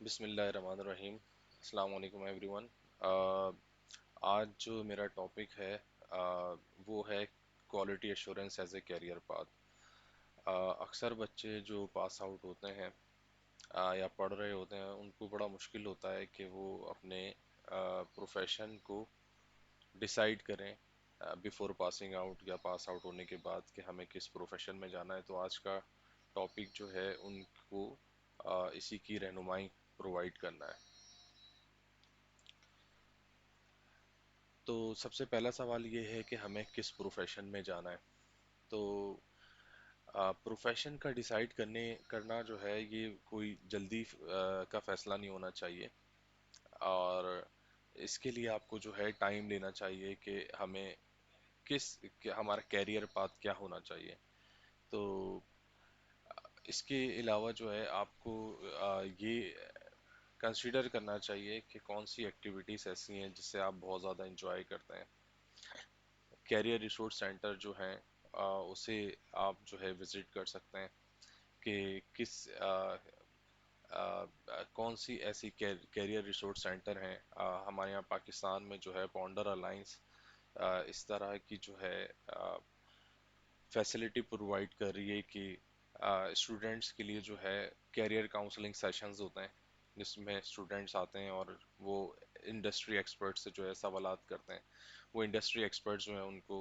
बिस्मिल्लाहिर्रहमानिर्रहीम। अस्सलाम वालेकुम एवरीवन। आज जो मेरा टॉपिक है वो है quality assurance as a career path. अक्सर बच्चे जो पास आउट होते हैं या पढ़ रहे होते हैं उनको बड़ा मुश्किल होता है कि वो अपने प्रोफेशन को डिसाइड करें बिफोर पासिंग आउट या पास आउट होने के बाद कि हमें किस प्रोफेशन में जाना है। तो आज का टॉपिक जो है उनको इसी की रहनुमाई प्रोवाइड करना है। तो सबसे पहला सवाल ये है कि हमें किस प्रोफेशन में जाना है। तो प्रोफेशन का डिसाइड करना जो है ये कोई जल्दी का फैसला नहीं होना चाहिए। और इसके लिए आपको जो है टाइम लेना चाहिए कि हमें हमारा कैरियर पाथ क्या होना चाहिए। तो इसके अलावा जो है आपको ये कंसीडर करना चाहिए कि कौन सी एक्टिविटीज़ ऐसी हैं जिससे आप बहुत ज़्यादा इंजॉय करते हैं। कैरियर रिसोर्स सेंटर जो हैं उसे आप जो है विज़िट कर सकते हैं कि कौन सी ऐसी कैरियर रिसोर्स सेंटर हैं। हमारे यहाँ पाकिस्तान में जो है पॉन्डर अलाइंस इस तरह की जो है फैसिलिटी प्रोवाइड कर रही है कि स्टूडेंट्स के लिए जो है कैरियर काउंसलिंग सेशंस होते हैं जिसमें स्टूडेंट्स आते हैं और वो इंडस्ट्री एक्सपर्ट से जो है सवालात करते हैं। वो इंडस्ट्री एक्सपर्ट जो है उनको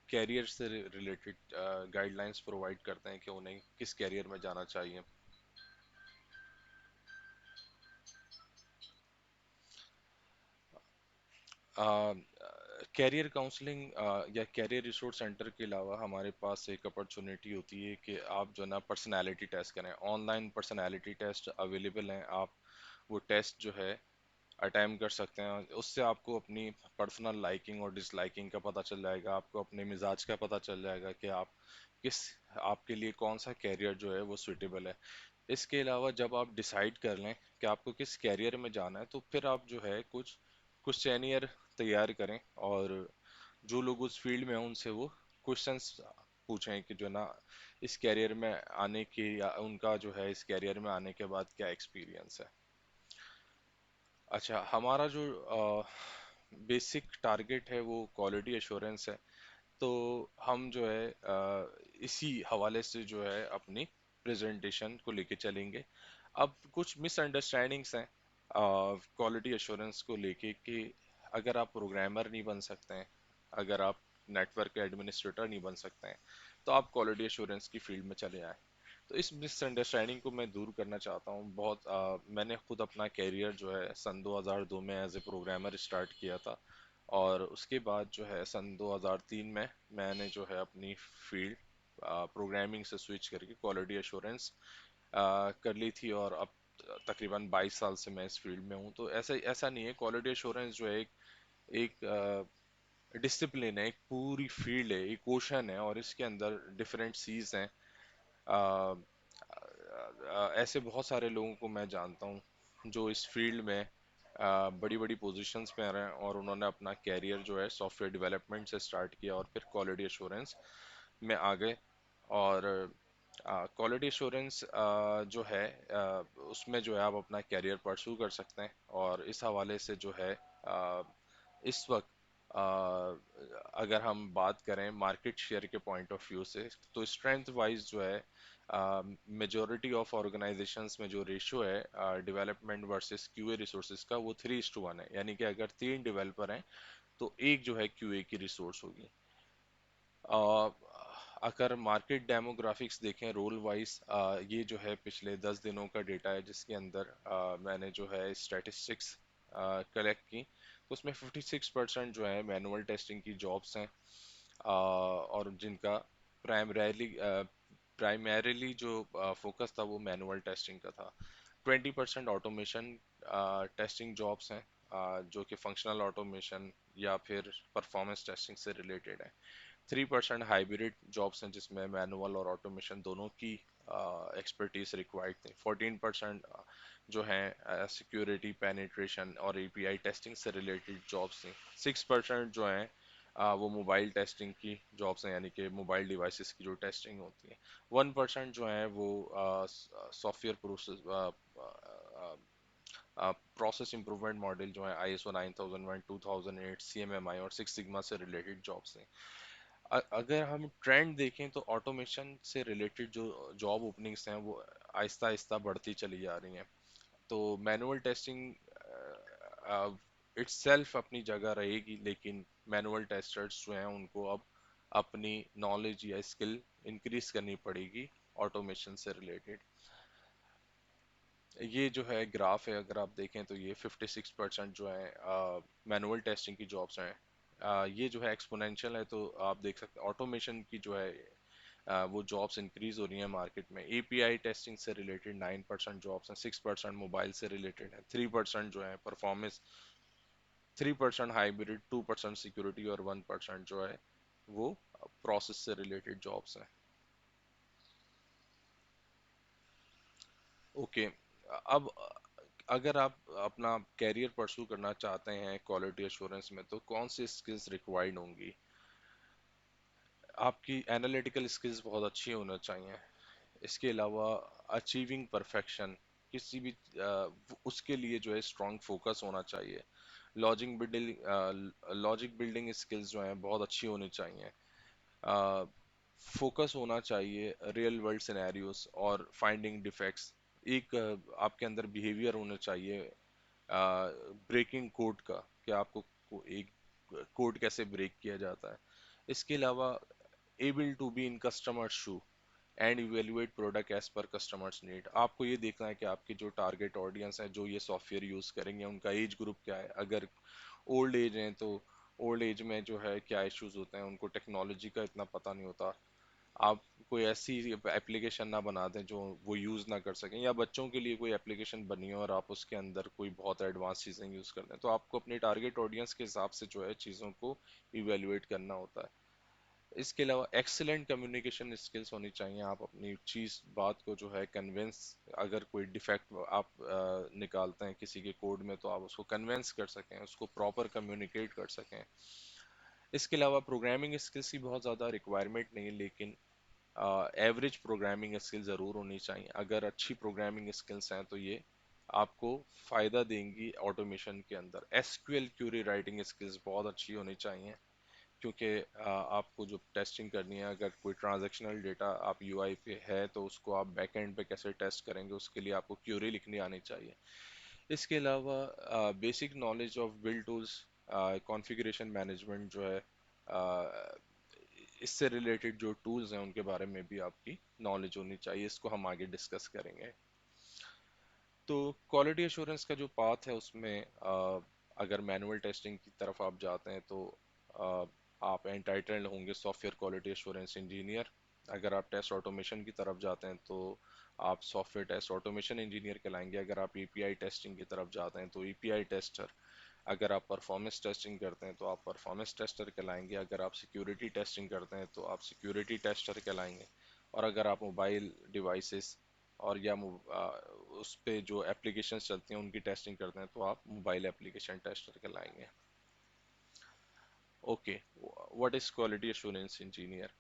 कैरियर से रिलेटेड गाइडलाइंस प्रोवाइड करते हैं कि उन्हें किस कैरियर में जाना चाहिए। कैरियर काउंसलिंग या कैरियर रिसोर्स सेंटर के अलावा हमारे पास एक अपॉर्चुनिटी होती है कि आप जो है ना पर्सनालिटी टेस्ट करें। ऑनलाइन पर्सनालिटी टेस्ट अवेलेबल हैं। आप वो टेस्ट जो है अटेम्प्ट कर सकते हैं। उससे आपको अपनी पर्सनल लाइकिंग और डिसलाइकिंग का पता चल जाएगा। आपको अपने मिजाज का पता चल जाएगा कि किस आपके लिए कौन सा कैरियर जो है वो सूटेबल है। इसके अलावा जब आप डिसाइड कर लें कि आपको किस कैरियर में जाना है तो फिर आप जो है कुछ क्वेश्चनियर तैयार करें और जो लोग उस फील्ड में हैं उनसे वो क्वेश्चंस पूछें कि जो ना इस कैरियर में आने की या उनका जो है इस कैरियर में आने के बाद क्या एक्सपीरियंस है। अच्छा, हमारा जो बेसिक टारगेट है वो क्वालिटी एश्योरेंस है। तो हम जो है इसी हवाले से जो है अपनी प्रेजेंटेशन को लेके चलेंगे। अब कुछ मिसअंडरस्टैंडिंग्स हैं क्वालिटी एश्योरेंस को लेके कि अगर आप प्रोग्रामर नहीं बन सकते हैं, अगर आप नेटवर्क एडमिनिस्ट्रेटर नहीं बन सकते हैं तो आप क्वालिटी एश्योरेंस की फील्ड में चले आए। तो इस मिसअंडरस्टैंडिंग को मैं दूर करना चाहता हूँ। मैंने खुद अपना कैरियर जो है सन 2002 में एज ए प्रोग्रामर स्टार्ट किया था और उसके बाद जो है सन 2003 में मैंने जो है अपनी फील्ड प्रोग्रामिंग से स्विच करके क्वालिटी एश्योरेंस कर ली थी और अब तकरीबन 22 साल से मैं इस फील्ड में हूँ। तो ऐसा ऐसा नहीं है, क्वालिटी एश्योरेंस जो है एक डिसिप्लिन है, एक पूरी फील्ड है, एक ओशन है और इसके अंदर डिफरेंट सीज हैं। ऐसे बहुत सारे लोगों को मैं जानता हूँ जो इस फील्ड में बड़ी बड़ी पोजीशंस पे रहे हैं और उन्होंने अपना कैरियर जो है सॉफ्टवेयर डेवलपमेंट से स्टार्ट किया और फिर क्वालिटी एश्योरेंस में आ गए। और क्वालिटी एश्योरेंस जो है उसमें जो है आप अपना कैरियर परस्यू कर सकते हैं। और इस हवाले से जो है इस वक्त अगर हम बात करें मार्केट शेयर के पॉइंट ऑफ व्यू से तो स्ट्रेंथ वाइज जो है मेजॉरिटी ऑफ ऑर्गेनाइजेशंस में जो रेशियो है डेवलपमेंट वर्सेस क्यूए रिसोर्सेज का वो 3:1 है। यानी कि अगर 3 डेवलपर हैं तो एक जो है क्यूए की रिसोर्स होगी। अ, अगर मार्केट डेमोग्राफिक्स देखें रोल वाइज, ये जो है पिछले 10 दिनों का डेटा है जिसके अंदर मैंने जो है स्टैटिस्टिक्स कलेक्ट की। तो उसमें 56% जो है मैनुअल टेस्टिंग की जॉब्स हैं और जिनका प्राइमरीली प्राइमरीली जो फोकस था वो मैनुअल टेस्टिंग का था। 20% ऑटोमेशन टेस्टिंग जॉब्स हैं जो कि फंक्शनल ऑटोमेशन या फिर परफॉर्मेंस टेस्टिंग से रिलेटेड है। 3% हाइब्रिड जॉब्स हैं जिसमें मैनुअल और ऑटोमेशन दोनों की एक्सपर्टीज रिक्वायर्ड थी। 14% जो हैं सिक्योरिटी पेनिट्रेशन और एपीआई टेस्टिंग से रिलेटेड जॉब्स थी। 6% जो हैं वो मोबाइल टेस्टिंग की जॉब्स हैं, यानी कि मोबाइल डिवाइसेस की जो टेस्टिंग होती है। 1% जो है वो software process process improvement model जो है ISO 9001, 2008, CMMI और सिक्स सिग्मा से रिलेटेड जॉब्स हैं। अगर हम ट्रेंड देखें तो ऑटोमेशन से रिलेटेड जो जॉब ओपनिंग्स हैं वो आहिस्ता आहिस्ता बढ़ती चली जा रही हैं। तो मैनुअल टेस्टिंग इट्सेल्फ अपनी जगह रहेगी, लेकिन मैनुअल टेस्टर्स जो हैं उनको अब अपनी नॉलेज या स्किल इंक्रीज करनी पड़ेगी ऑटोमेशन से रिलेटेड। ये जो है ग्राफ है, अगर आप देखें तो ये 56% जो है मैनुअल टेस्टिंग की जॉब्स हैं। ये जो है एक्सपोनेंशियल है, तो आप देख सकते हैं ऑटोमेशन की जो है वो जॉब्स इंक्रीज हो रही हैं मार्केट में। API टेस्टिंग से रिलेटेड 9% जॉब्स हैं, 6% मोबाइल से रिलेटेड है, 3% जो है परफॉर्मेंस, 3% हाइब्रिड, 2% सिक्योरिटी और 1% जो है वो प्रोसेस से रिलेटेड जॉब्स हैं। ओके, अब अगर आप अपना कैरियर परस्यू करना चाहते हैं क्वालिटी एश्योरेंस में, तो कौन सी स्किल्स रिक्वायर्ड होंगी? आपकी एनालिटिकल स्किल्स बहुत अच्छी होना चाहिए। इसके अलावा अचीविंग परफेक्शन, किसी भी उसके लिए जो है स्ट्रॉन्ग फोकस होना चाहिए। लॉजिक बिल्डिंग स्किल्स जो हैं बहुत अच्छी होनी चाहिए। फोकस होना चाहिए रियल वर्ल्ड सिनेरियोस और फाइंडिंग डिफेक्ट्स। एक आपके अंदर बिहेवियर होना चाहिए ब्रेकिंग कोड का, कि आपको एक कोड कैसे ब्रेक किया जाता है। इसके अलावा able to be in customer shoe and evaluate product as per customers need. आपको ये देखना है कि आपकी जो टारगेट ऑडियंस है जो ये सॉफ्टवेयर यूज करेंगे उनका एज ग्रुप क्या है। अगर ओल्ड एज है तो ओल्ड एज में जो है क्या इश्यूज होते हैं, उनको टेक्नोलॉजी का इतना पता नहीं होता। आप कोई ऐसी एप्लीकेशन ना बना दें जो वो यूज़ ना कर सकें, या बच्चों के लिए कोई एप्लीकेशन बनी हो और आप उसके अंदर कोई बहुत एडवांस चीज़ें यूज़ कर दें। तो आपको अपने टारगेट ऑडियंस के हिसाब से जो है चीज़ों को इवेलुएट करना होता है। इसके अलावा एक्सीलेंट कम्युनिकेशन स्किल्स होनी चाहिए। आप अपनी चीज़ बात को जो है कन्विंस, अगर कोई डिफेक्ट आप निकालते हैं किसी के कोड में, तो आप उसको कन्विंस कर सकें, उसको प्रॉपर कम्युनिकेट कर सकें। इसके अलावा प्रोग्रामिंग स्किल्स की बहुत ज़्यादा रिक्वायरमेंट नहीं है, लेकिन एवरेज प्रोग्रामिंग स्किल ज़रूर होनी चाहिए। अगर अच्छी प्रोग्रामिंग स्किल्स हैं तो ये आपको फ़ायदा देंगी ऑटोमेशन के अंदर। SQL क्यूरी राइटिंग स्किल्स बहुत अच्छी होनी चाहिए, क्योंकि आपको जो टेस्टिंग करनी है, अगर कोई ट्रांजैक्शनल डेटा आप UI पे है तो उसको आप बैकएंड पे कैसे टेस्ट करेंगे, उसके लिए आपको क्यूरी लिखनी आनी चाहिए। इसके अलावा basic knowledge of build tools, configuration management जो है, इससे रिलेटेड जो टूल्स हैं उनके बारे में भी आपकी नॉलेज होनी चाहिए। इसको हम आगे डिस्कस करेंगे। तो क्वालिटी एश्योरेंस का जो पाथ है उसमें अगर मैनुअल टेस्टिंग की तरफ आप जाते हैं तो अ, आप एंटाइटल्ड होंगे सॉफ्टवेयर क्वालिटी एश्योरेंस इंजीनियर। अगर आप टेस्ट ऑटोमेशन की तरफ जाते हैं तो आप सॉफ्टवेयर टेस्ट ऑटोमेशन इंजीनियर कहलाएंगे। अगर आप API टेस्टिंग की तरफ जाते हैं तो API टेस्टर। अगर आप परफॉर्मेंस टेस्टिंग करते हैं तो आप परफॉर्मेंस टेस्टर कहलाएंगे। अगर आप सिक्योरिटी टेस्टिंग करते हैं तो आप सिक्योरिटी टेस्टर कहलाएंगे। और अगर आप मोबाइल डिवाइसेस और या उस पे जो एप्लीकेशंस चलती हैं उनकी टेस्टिंग करते हैं तो आप मोबाइल एप्लीकेशन टेस्टर कहलाएंगे। Okay, what is quality assurance engineer?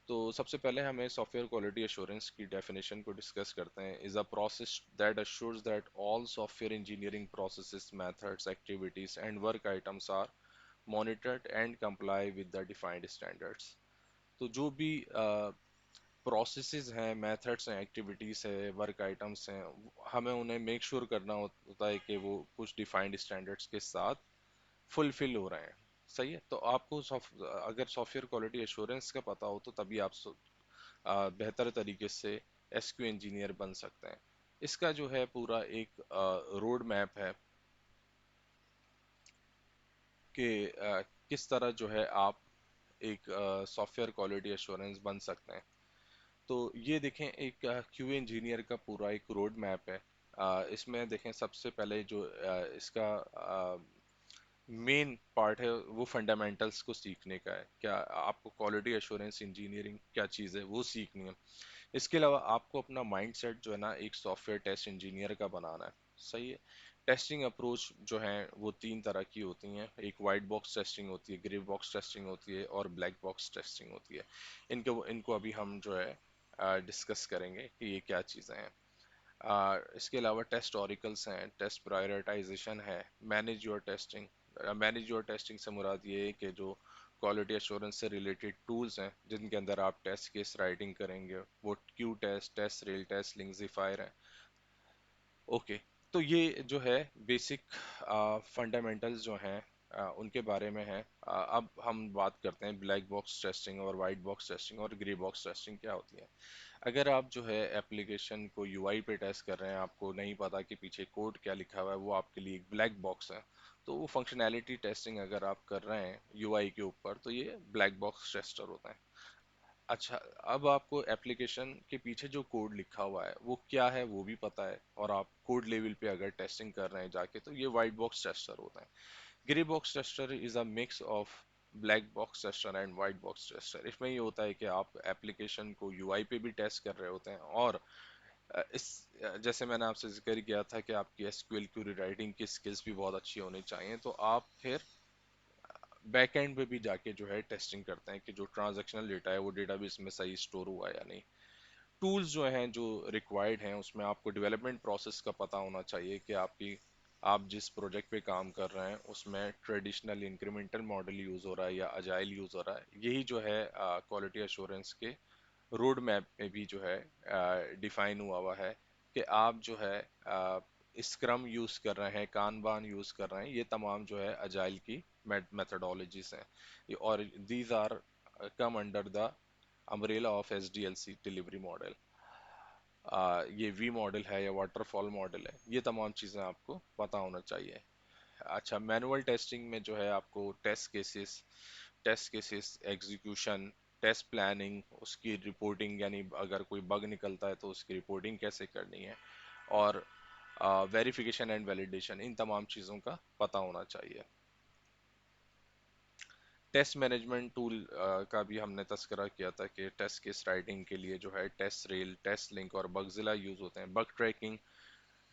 तो सबसे पहले हमें सॉफ्टवेयर क्वालिटी एश्योरेंस की डेफिनेशन को डिस्कस करते हैं। Is a process that assures that all software engineering processes, methods, activities and work items are monitored and comply with the defined standards। तो जो भी प्रोसेसेस हैं, मेथड्स हैं, एक्टिविटीज़ है, वर्क आइटम्स हैं, हमें उन्हें मेक श्योर करना होता है कि वो कुछ डिफाइंड स्टैंडर्ड्स के साथ फुलफिल हो रहे हैं। सही है, तो आपको अगर सॉफ्टवेयर क्वालिटी एश्योरेंस का पता हो तो तभी आप बेहतर तरीके से SQ इंजीनियर बन सकते हैं। इसका जो है पूरा एक रोड मैप है कि किस तरह जो है आप एक सॉफ्टवेयर क्वालिटी एश्योरेंस बन सकते हैं। तो ये देखें, एक QA इंजीनियर का पूरा एक रोड मैप है। इसमें देखें सबसे पहले जो इसका मेन पार्ट है वो फंडामेंटल्स को सीखने का है। क्या आपको क्वालिटी एश्योरेंस इंजीनियरिंग क्या चीज़ है वो सीखनी है। इसके अलावा आपको अपना माइंडसेट जो है ना एक सॉफ्टवेयर टेस्ट इंजीनियर का बनाना है। सही है। टेस्टिंग अप्रोच जो है वो तीन तरह की होती हैं। एक वाइट बॉक्स टेस्टिंग होती है, ग्रे बॉक्स टेस्टिंग होती है और ब्लैक बॉक्स टेस्टिंग होती है। इनको इनको अभी हम जो है डिस्कस करेंगे कि ये क्या चीज़ें हैं। इसके अलावा टेस्ट ऑरिकल्स हैं, टेस्ट प्रायोरिटाइजेशन है, manage your testing. Manage your testing से मुराद ये है कि जो क्वालिटी एश्योरेंस से रिलेटेड टूल्स हैं जिनके अंदर आप टेस्ट केस राइटिंग करेंगे, वो Q test, test rail test, लिंक्सिफायर है। ओके, तो ये जो है बेसिक फंडामेंटल्स जो हैं उनके बारे में है। अब हम बात करते हैं ब्लैक बॉक्स टेस्टिंग और वाइट बॉक्स टेस्टिंग और ग्रे बॉक्स टेस्टिंग क्या होती है। अगर आप जो है एप्लीकेशन को यूआई पे टेस्ट कर रहे हैं, आपको नहीं पता कि पीछे कोड क्या लिखा हुआ है, वो आपके लिए एक ब्लैक बॉक्स है। तो वो फंक्शनैलिटी टेस्टिंग अगर आप कर रहे हैं यूआई के ऊपर, तो ये ब्लैक बॉक्स टेस्टर होता है। अच्छा, अब आपको एप्लीकेशन के पीछे जो कोड लिखा हुआ है वो क्या है वो भी पता है, और आप कोड लेवल पे अगर टेस्टिंग कर रहे हैं जाके, तो ये वाइट बॉक्स टेस्टर होता है। Grey box tester is a mix of black box tester and white box tester. इसमें ये होता है कि आप एप्लीकेशन को यूआई पे भी टेस्ट कर रहे होते हैं, और जैसे मैंने आपसे जिक्र किया था कि आपकी एसक्यूएल क्वेरी राइटिंग की स्किल्स भी बहुत अच्छी होनी चाहिए, तो आप फिर बैक एंड पे भी जाके जो है टेस्टिंग करते हैं कि जो ट्रांजैक्शनल डेटा है वो डेटाबेस में सही स्टोर हुआ है या नहीं। टूल्स जो हैं जो रिक्वायर्ड हैं, उसमें आपको डेवलपमेंट प्रोसेस का पता होना चाहिए कि आप जिस प्रोजेक्ट पे काम कर रहे हैं उसमें ट्रेडिशनल इंक्रीमेंटल मॉडल यूज़ हो रहा है या अजाइल यूज़ हो रहा है। यही जो है क्वालिटी एश्योरेंस के रोड मैप में भी जो है डिफाइन हुआ हुआ है कि आप जो है स्क्रम यूज़ कर रहे हैं, कानबान यूज़ कर रहे हैं। ये तमाम जो है अजाइल की मेथडोलॉजीज हैं। और these are come under the umbrella of SDLC delivery model. ये वी मॉडल है या वाटरफॉल मॉडल है, ये तमाम चीज़ें आपको पता होना चाहिए। अच्छा, मैनुअल टेस्टिंग में जो है आपको test cases execution, test planning, उसकी रिपोर्टिंग, यानी अगर कोई बग निकलता है तो उसकी रिपोर्टिंग कैसे करनी है, और वेरिफिकेशन एंड वैलिडेशन, इन तमाम चीज़ों का पता होना चाहिए। टेस्ट मैनेजमेंट टूल का भी हमने तस्करा किया था कि टेस्ट केस राइटिंग के लिए जो है टेस्ट रेल, टेस्ट लिंक और बगजिला यूज़ होते हैं। बग ट्रैकिंग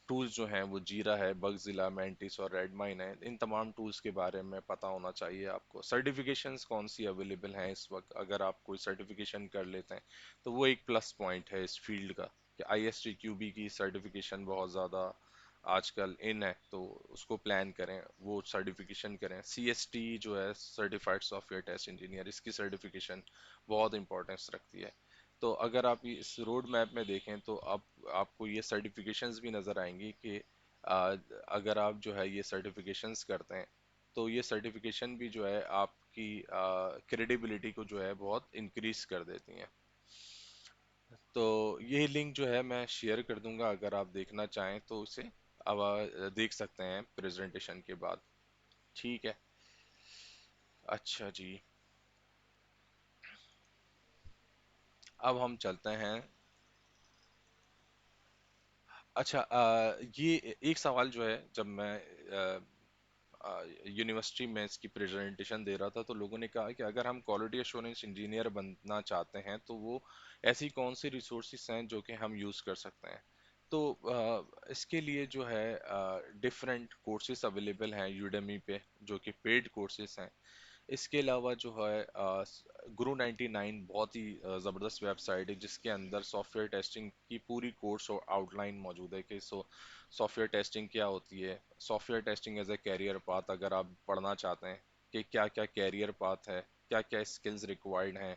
टूल्स जो हैं वो जीरा है, बगजिला, मेंटिस और रेडमाइन है। इन तमाम टूल्स के बारे में पता होना चाहिए आपको। सर्टिफिकेशंस कौन सी अवेलेबल हैं इस वक्त, अगर आप कोई सर्टिफिकेशन कर लेते हैं तो वो एक प्लस पॉइंट है इस फील्ड का, कि ISTQB की सर्टिफिकेशन बहुत ज़्यादा आजकल इन है, तो उसको प्लान करें, वो सर्टिफिकेशन करें। CST जो है, सर्टिफाइड सॉफ्टवेयर टेस्ट इंजीनियर, इसकी सर्टिफिकेशन बहुत इंपॉर्टेंस रखती है। तो अगर आप इस रोड मैप में देखें तो आपको ये सर्टिफिकेशंस भी नज़र आएंगी कि आ, अगर आप जो है ये सर्टिफिकेशंस करते हैं तो ये सर्टिफिकेशन भी जो है आपकी क्रेडिबिलिटी को जो है बहुत इंक्रीज कर देती हैं। तो ये लिंक जो है मैं शेयर कर दूंगा, अगर आप देखना चाहें तो उसे अब देख सकते हैं प्रेजेंटेशन के बाद। ठीक है। अच्छा जी, अब हम चलते हैं। अच्छा, ये एक सवाल जो है, जब मैं यूनिवर्सिटी में इसकी प्रेजेंटेशन दे रहा था तो लोगों ने कहा कि अगर हम क्वालिटी एश्योरेंस इंजीनियर बनना चाहते हैं तो वो ऐसी कौन सी रिसोर्सेज हैं जो कि हम यूज़ कर सकते हैं। तो इसके लिए जो है डिफरेंट कोर्सेज अवेलेबल हैं यूडेमी पे, जो कि पेड कोर्सेज हैं। इसके अलावा जो है गुरु 99 बहुत ही ज़बरदस्त वेबसाइट है जिसके अंदर सॉफ्टवेयर टेस्टिंग की पूरी कोर्स और आउटलाइन मौजूद है कि सॉफ्टवेयर टेस्टिंग क्या होती है, software testing as a career path, अगर आप पढ़ना चाहते हैं कि क्या क्या कैरियर पाथ है, क्या क्या स्किल्स रिक्वायर्ड हैं।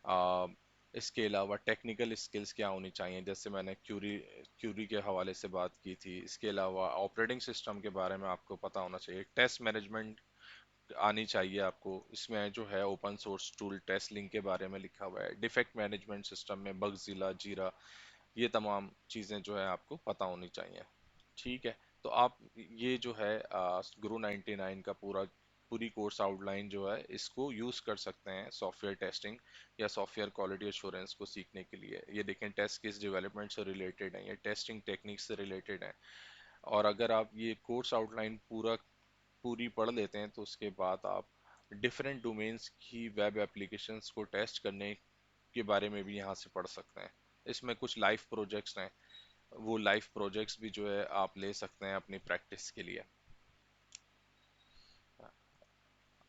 आ, इसके अलावा टेक्निकल स्किल्स क्या होनी चाहिए, जैसे मैंने क्यूरी क्यूरी के हवाले से बात की थी। इसके अलावा ऑपरेटिंग सिस्टम के बारे में आपको पता होना चाहिए, टेस्ट मैनेजमेंट आनी चाहिए आपको। इसमें जो है open source tool test link के बारे में लिखा हुआ है। डिफेक्ट मैनेजमेंट सिस्टम में बगजिला, जीरा, ये तमाम चीज़ें जो है आपको पता होनी चाहिए। ठीक है। तो आप ये जो है गुरु 99 का पूरी कोर्स आउटलाइन जो है इसको यूज़ कर सकते हैं सॉफ्टवेयर टेस्टिंग या सॉफ्टवेयर क्वालिटी एश्योरेंस को सीखने के लिए। ये देखें, टेस्ट केस डेवलपमेंट से रिलेटेड है, ये टेस्टिंग टेक्निक से रिलेटेड है। और अगर आप ये कोर्स आउटलाइन पूरी पढ़ लेते हैं तो उसके बाद आप डिफरेंट डोमेन्स की वेब एप्लीकेशंस को टेस्ट करने के बारे में भी यहाँ से पढ़ सकते हैं। इसमें कुछ लाइव प्रोजेक्ट्स हैं। वो लाइफ प्रोजेक्ट्स भी जो है आप ले सकते हैं अपनी प्रैक्टिस के लिए।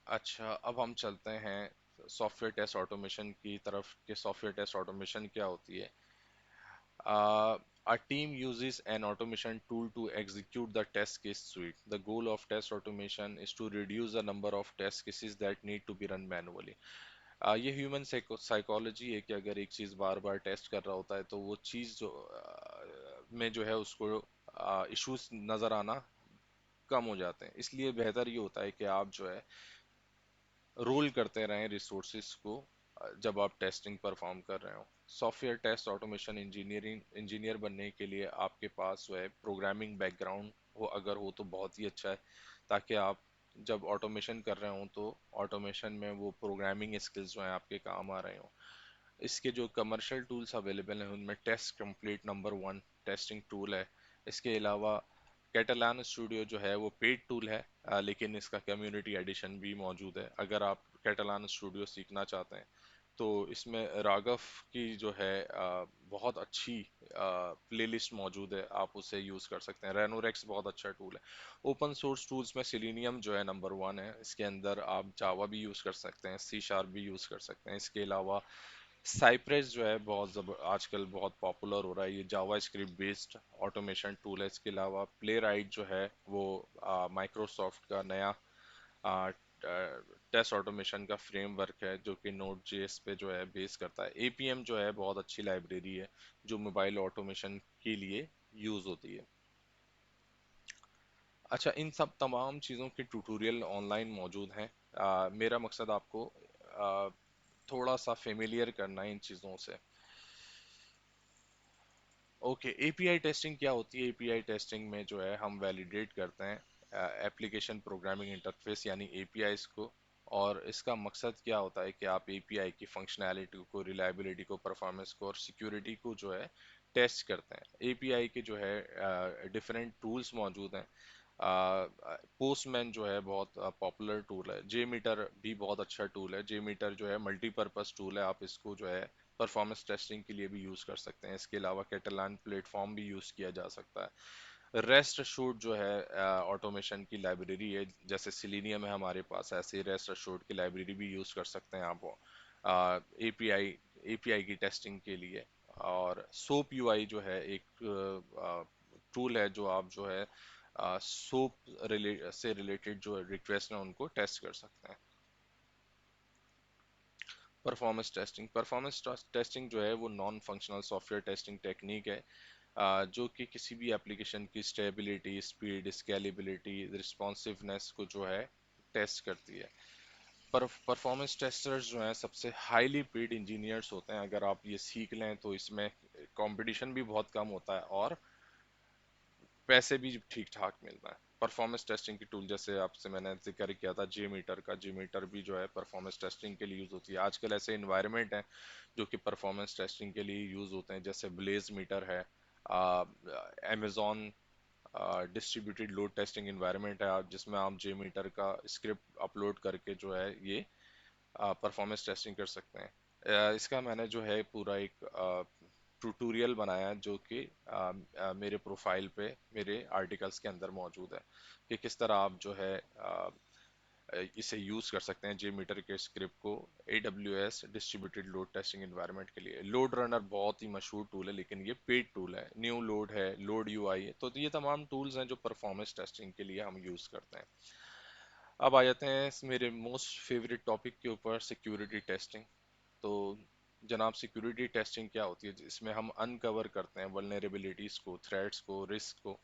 अच्छा, अब हम चलते हैं सॉफ्टवेयर टेस्ट ऑटोमेशन की तरफ कि सॉफ्टवेयर टेस्ट ऑटोमेशन क्या होती है। A team uses an automation tool to execute the test case suite. The goal of test automation is to reduce the number of test cases that need to be run manually. ये human psychology है कि अगर एक चीज़ बार बार test कर रहा होता है तो वो चीज़ जो में जो है उसको इश्यूज नज़र आना कम हो जाते हैं। इसलिए बेहतर ये होता है कि आप जो है रोल करते रहें रिसोर्सेज को जब आप टेस्टिंग परफॉर्म कर रहे हो। Software test automation engineering engineer बनने के लिए आपके पास जो है प्रोग्रामिंग बैकग्राउंड हो, अगर हो तो बहुत ही अच्छा है, ताकि आप जब ऑटोमेशन कर रहे हो तो ऑटोमेशन में वो प्रोग्रामिंग स्किल्स जो हैं आपके काम आ रहे हो। इसके जो कमर्शियल टूल्स अवेलेबल हैं उनमें test complete number one testing tool है। इसके अलावा कैटलान स्टूडियो जो है वो पेड टूल है, लेकिन इसका कम्युनिटी एडिशन भी मौजूद है। अगर आप कैटलान स्टूडियो सीखना चाहते हैं तो इसमें रागव की जो है बहुत अच्छी प्लेलिस्ट मौजूद है, आप उसे यूज़ कर सकते हैं। रेनोरेक्स बहुत अच्छा टूल है। ओपन सोर्स टूल्स में सिलेनियम जो है नंबर वन है। इसके अंदर आप जावा भी यूज़ कर सकते हैं, सी शार्प भी यूज़ कर सकते हैं। इसके अलावा साइप्रेस जो है आजकल बहुत पॉपुलर हो रहा है, ये जावा स्क्रिप्ट बेस्ड ऑटोमेशन टूल है। इसके अलावा प्ले राइट जो है वो माइक्रोसॉफ्ट का नया टेस्ट ऑटोमेशन का फ्रेमवर्क है जो कि नोड जेएस पे जो है बेस करता है। एपीएम जो है बहुत अच्छी लाइब्रेरी है जो मोबाइल ऑटोमेशन के लिए यूज़ होती है। अच्छा, इन सब तमाम चीज़ों के ट्यूटोरियल ऑनलाइन मौजूद हैं। मेरा मकसद आपको थोड़ा सा फेमिलियर करना है इन चीज़ों से। ओके, एपीआई टेस्टिंग क्या होती है? एपीआई टेस्टिंग में जो है हम वैलिडेट करते हैं एप्लीकेशन प्रोग्रामिंग इंटरफेस यानी एपीआईज को। और इसका मकसद क्या होता है कि आप एपीआई की फंक्शनैलिटी को, रिलायबिलिटी को, परफॉर्मेंस को और सिक्योरिटी को जो है टेस्ट करते हैं। एपीआई के जो है डिफरेंट टूल्स मौजूद हैं। पोस्टमैन जो है बहुत पॉपुलर टूल है। जे मीटर भी बहुत अच्छा टूल है। जे मीटर जो है मल्टीपर्पज़ टूल है, आप इसको जो है परफॉर्मेंस टेस्टिंग के लिए भी यूज़ कर सकते हैं। इसके अलावा कैटलान प्लेटफॉर्म भी यूज़ किया जा सकता है। रेस्ट अश्योर्ड जो है ऑटोमेशन की लाइब्रेरी है, जैसे सिलेनियम है हमारे पास, ऐसे ही रेस्ट अश्योर्ड की लाइब्रेरी भी यूज़ कर सकते हैं आप एपीआई एपीआई की टेस्टिंग के लिए। और सोप यूआई जो है एक टूल है जो आप जो है सोप से रिलेटेड जो रिक्वेस्ट हैं उनको टेस्ट कर सकते हैं। परफॉर्मेंस टेस्टिंग जो है वो non functional software testing technique है, जो कि किसी भी एप्लीकेशन की स्टेबिलिटी, स्पीड, स्केलेबिलिटी, रिस्पॉन्सिवनेस को जो है टेस्ट करती है। पर परफॉर्मेंस टेस्टर्स जो हैं सबसे हाईली पेड इंजीनियर्स होते हैं। अगर आप ये सीख लें तो इसमें कंपटीशन भी बहुत कम होता है और पैसे भी ठीक ठाक मिलता है। परफॉर्मेंस टेस्टिंग की टूल जैसे आपसे मैंने जिक्र किया था जे मीटर का, जे मीटर भी जो है परफॉर्मेंस टेस्टिंग के लिए यूज़ होती है। आजकल ऐसे इन्वायरमेंट हैं जो कि परफॉर्मेंस टेस्टिंग के लिए यूज़ होते हैं, जैसे ब्लेज मीटर है, Amazon distributed load testing environment है, जिसमें आप जे मीटर का स्क्रिप्ट अपलोड करके जो है ये परफॉर्मेंस टेस्टिंग कर सकते हैं। इसका मैंने जो है पूरा एक ट्यूटोरियल बनाया है जो कि मेरे प्रोफाइल पे मेरे आर्टिकल्स के अंदर मौजूद है कि किस तरह आप जो है इसे यूज़ कर सकते हैं जे मीटर के स्क्रिप्ट को AWS distributed load testing environment के लिए। लोड रनर बहुत ही मशहूर टूल है लेकिन ये पेड टूल है। न्यू लोड है, लोड यूआई है, तो ये तमाम टूल्स हैं जो परफॉर्मेंस टेस्टिंग के लिए हम यूज़ करते हैं। अब आ जाते हैं मेरे मोस्ट फेवरेट टॉपिक के ऊपर, सिक्योरिटी टेस्टिंग। तो जनाब, सिक्योरिटी टेस्टिंग क्या होती है? इसमें हम अनकवर करते हैं वल्नरेबिलिटीज़ को, थ्रेट्स को, रिस्क को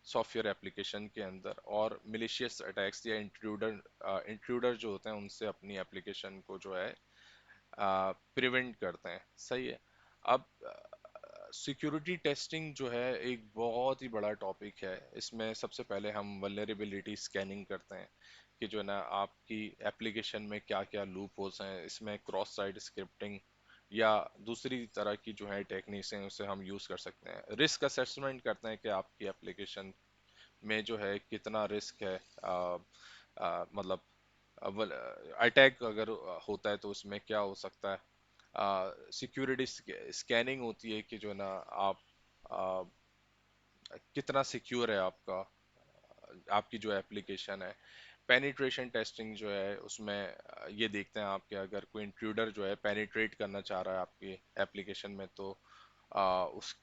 सॉफ्टवेयर एप्लीकेशन के अंदर, और मिलिशियस अटैक्स या इंट्रूडर जो होते हैं उनसे अपनी एप्लीकेशन को जो है प्रिवेंट करते हैं। सही है। अब सिक्योरिटी टेस्टिंग जो है एक बहुत ही बड़ा टॉपिक है। इसमें सबसे पहले हम वल्नरेबिलिटी स्कैनिंग करते हैं कि जो है ना आपकी एप्लीकेशन में क्या क्या लूप होल्स हैं। इसमें क्रॉस साइट स्क्रिप्टिंग या दूसरी तरह की जो है टेक्निक्स हैं उसे हम यूज़ कर सकते हैं। रिस्क असेसमेंट करते हैं कि आपकी एप्लीकेशन में जो है कितना रिस्क है, मतलब अटैक अगर होता है तो उसमें क्या हो सकता है। सिक्योरिटी स्कैनिंग होती है कि जो है ना आप कितना सिक्योर है आपका आपकी जो एप्लीकेशन है। पेनिट्रेशन टेस्टिंग जो है उसमें ये देखते हैं आप कि अगर कोई इंट्रूडर जो है पेनिट्रेट करना चाह रहा है आपकी एप्लीकेशन में, तो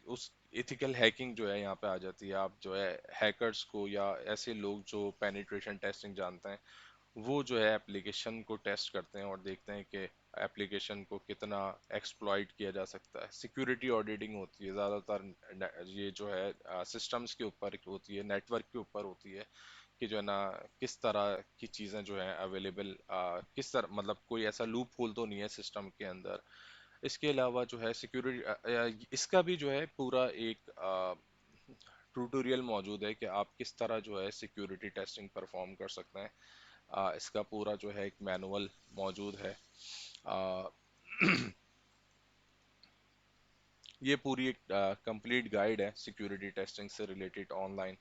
उस इथिकल हैकिंग जो है यहाँ पे आ जाती है। आप जो है हैकर्स को या ऐसे लोग जो पेनिट्रेशन टेस्टिंग जानते हैं, वो जो है एप्लीकेशन को टेस्ट करते हैं और देखते हैं कि एप्लीकेशन को कितना एक्सप्लॉइट किया जा सकता है। सिक्योरिटी ऑडिटिंग होती है ज़्यादातर ये जो है सिस्टम्स के ऊपर होती है, नेटवर्क के ऊपर होती है, कि जो है ना किस तरह की चीज़ें जो हैं अवेलेबल, किस तरह मतलब कोई ऐसा लूप होल तो नहीं है सिस्टम के अंदर। इसके अलावा जो है सिक्योरिटी इसका भी जो है पूरा एक ट्यूटोरियल मौजूद है कि आप किस तरह जो है सिक्योरिटी टेस्टिंग परफॉर्म कर सकते हैं। इसका पूरा जो है एक मैनुअल मौजूद है। आ, ये पूरी एक कंप्लीट गाइड है सिक्योरिटी टेस्टिंग से रिलेटेड ऑनलाइन,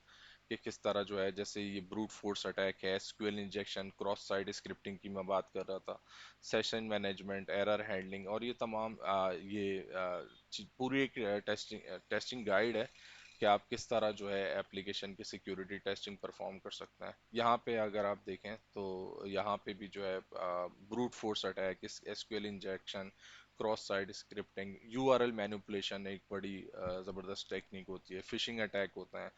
कि किस तरह जो है, जैसे ये ब्रूट फोर्स अटैक है, SQL injection, cross site scripting की मैं बात कर रहा था, सेशन मैनेजमेंट, एरर हैंडलिंग, और ये तमाम पूरी एक टेस्टिंग गाइड है कि आप किस तरह जो है एप्लीकेशन की सिक्योरिटी टेस्टिंग परफॉर्म कर सकते हैं। यहाँ पे अगर आप देखें तो यहाँ पे भी जो है brute force attack, SQL injection, cross site scripting, URL manipulation एक बड़ी ज़बरदस्त टेक्निक होती है, फिशिंग अटैक होता है।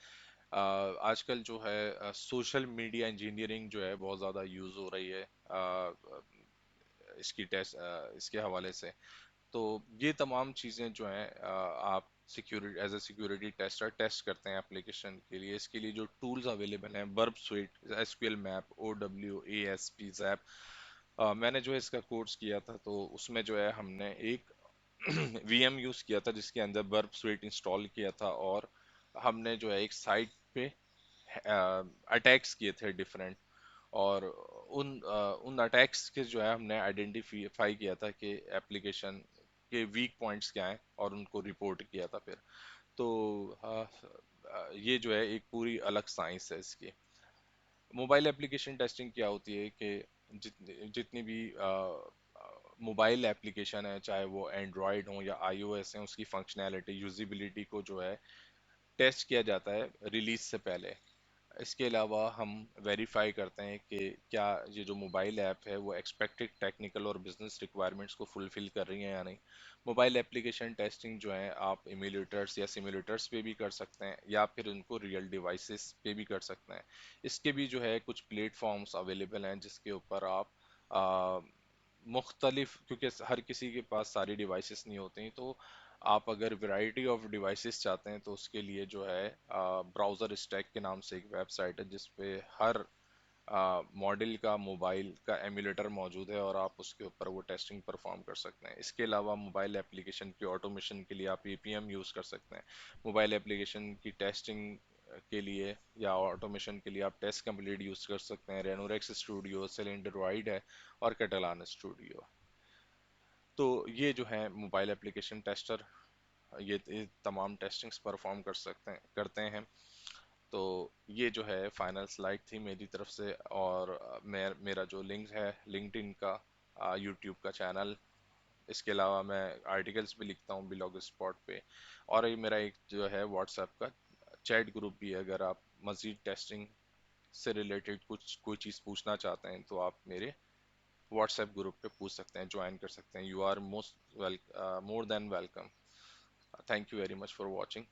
आजकल जो है सोशल मीडिया इंजीनियरिंग जो है बहुत ज़्यादा यूज़ हो रही है इसके हवाले से। तो ये तमाम चीज़ें जो हैं आप security as a security tester test करते हैं एप्लीकेशन के लिए। इसके लिए जो टूल्स अवेलेबल हैं, Burp Suite, SQL map, O W A S P ZAP, मैंने जो है इसका कोर्स किया था, तो उसमें जो है हमने एक वीएम यूज़ किया था जिसके अंदर बर्ब स्वीट इंस्टॉल किया था, और हमने जो है एक साइट पे अटैक्स किए थे डिफरेंट, और उन अटैक्स के जो है हमने आइडेंटिफाई किया था कि एप्लीकेशन के वीक पॉइंट्स क्या हैं, और उनको रिपोर्ट किया था फिर। तो ये जो है एक पूरी अलग साइंस है इसकी। मोबाइल एप्लीकेशन टेस्टिंग क्या होती है कि जितनी भी मोबाइल एप्लीकेशन है, चाहे वो एंड्रॉयड हो या आईओएस है, उसकी फंक्शनैलिटी, यूजिबिलिटी को जो है टेस्ट किया जाता है रिलीज से पहले। इसके अलावा हम वेरीफाई करते हैं कि क्या ये जो मोबाइल ऐप है वो एक्सपेक्टेड टेक्निकल और बिजनेस रिक्वायरमेंट्स को फुलफिल कर रही है या नहीं। मोबाइल एप्लीकेशन टेस्टिंग जो है आप इम्यूलेटर्स या सिमुलेटर्स पे भी कर सकते हैं, या फिर उनको रियल डिवाइसेस पे भी कर सकते हैं। इसके भी जो है कुछ प्लेटफॉर्म्स अवेलेबल हैं जिसके ऊपर आप आ, मुख्तलिफ, क्योंकि हर किसी के पास सारी डिवाइसेस नहीं होती, तो आप अगर वैरायटी ऑफ डिवाइसेस चाहते हैं तो उसके लिए जो है ब्राउज़र स्टैक के नाम से एक वेबसाइट है जिसपे हर मॉडल का मोबाइल का एमुलेटर मौजूद है, और आप उसके ऊपर वो टेस्टिंग परफॉर्म कर सकते हैं। इसके अलावा मोबाइल एप्लीकेशन की ऑटोमेशन के लिए आप एपीएम यूज़ कर सकते हैं। मोबाइल एप्लीकेशन की टेस्टिंग के लिए या ऑटोमेशन के लिए आप टेस्ट कंप्लीट यूज़ कर सकते हैं, रेनोरेक्स स्टूडियो, सिलेंडरॉइड है, और कैटलान स्टूडियो। तो ये जो है मोबाइल एप्लीकेशन टेस्टर, ये तमाम टेस्टिंग्स परफॉर्म कर सकते हैं करते हैं। तो ये जो है फाइनल स्लाइड थी मेरी तरफ से, और मेरा जो लिंक है लिंक्डइन का, यूट्यूब का चैनल, इसके अलावा मैं आर्टिकल्स भी लिखता हूँ ब्लॉग स्पॉट पे, और ये मेरा एक जो है व्हाट्सएप का चैट ग्रुप भी है। अगर आप मज़ीद टेस्टिंग से रिलेटेड कुछ कोई चीज़ पूछना चाहते हैं तो आप मेरे व्हाट्सएप ग्रुप पे पूछ सकते हैं, ज्वाइन कर सकते हैं। You are most well more than welcome. Thank you very much for watching.